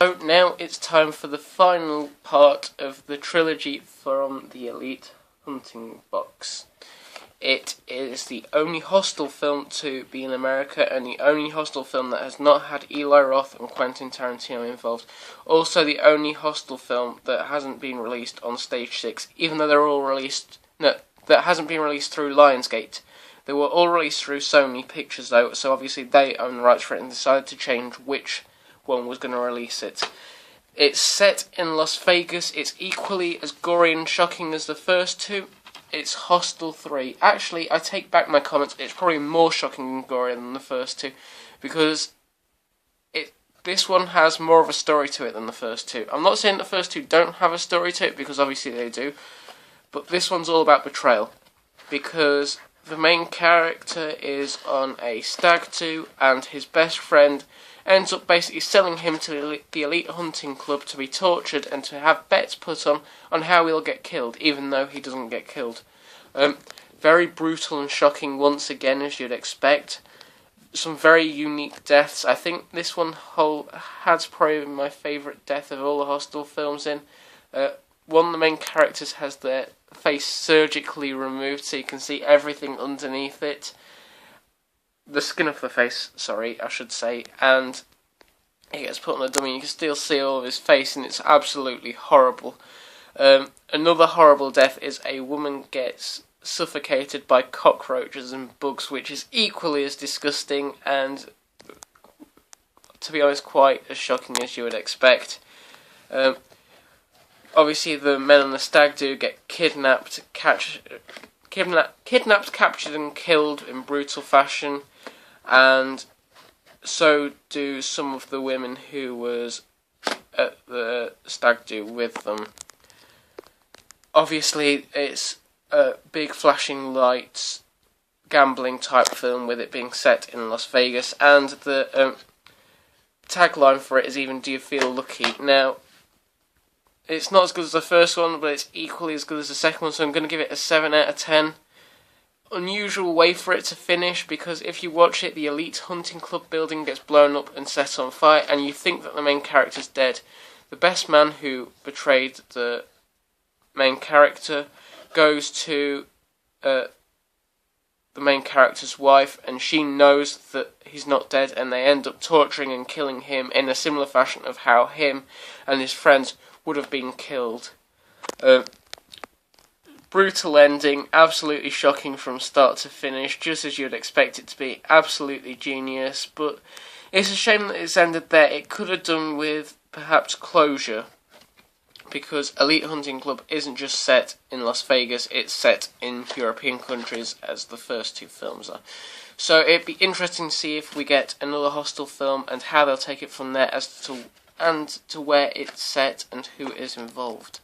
So now it's time for the final part of the trilogy from the Elite Hunting box. It is the only Hostel film to be in America and the only Hostel film that has not had Eli Roth and Quentin Tarantino involved. Also the only Hostel film that hasn't been released on Stage 6, even though they're all released... No, that hasn't been released through Lionsgate. They were all released through Sony Pictures though, so obviously they own the rights for it and decided to change which one was going to release it. It's set in Las Vegas. It's equally as gory and shocking as the first two. It's Hostel 3. Actually, I take back my comments. It's probably more shocking and gory than the first two, because this one has more of a story to it than the first two. I'm not saying the first two don't have a story to it, because obviously they do, but this one's all about betrayal, because the main character is on a stag do, and his best friend ends up basically selling him to the Elite Hunting Club to be tortured and to have bets put on how he'll get killed, even though he doesn't get killed. Very brutal and shocking once again, as you'd expect. Some very unique deaths. I think this one has probably my favourite death of all the Hostel films in. One of the main characters has their face surgically removed so you can see everything underneath it. The skin of the face, sorry, I should say, and he gets put on a dummy. You can still see all of his face, and it's absolutely horrible. Another horrible death is a woman gets suffocated by cockroaches and bugs, which is equally as disgusting and, to be honest, quite as shocking as you would expect. Obviously, the men on the stag do get kidnapped, captured and killed in brutal fashion, and so do some of the women who was at the stag do with them. Obviously, it's a big flashing lights gambling type film with it being set in Las Vegas, and the tagline for it is even "Do you feel lucky?" Now, it's not as good as the first one, but it's equally as good as the second one, so I'm going to give it a 7 out of 10. Unusual way for it to finish, because if you watch it, the Elite Hunting Club building gets blown up and set on fire, and you think that the main character's dead. The best man who betrayed the main character goes to the main character's wife, and she knows that he's not dead, and they end up torturing and killing him in a similar fashion of how him and his friends would have been killed. Brutal ending, absolutely shocking from start to finish, just as you'd expect it to be. Absolutely genius, but it's a shame that it's ended there. It could have done with perhaps closure, because Elite Hunting Club isn't just set in Las Vegas, it's set in European countries, as the first two films are. So it'd be interesting to see if we get another Hostel film and how they'll take it from there, as to where it's set and who is involved.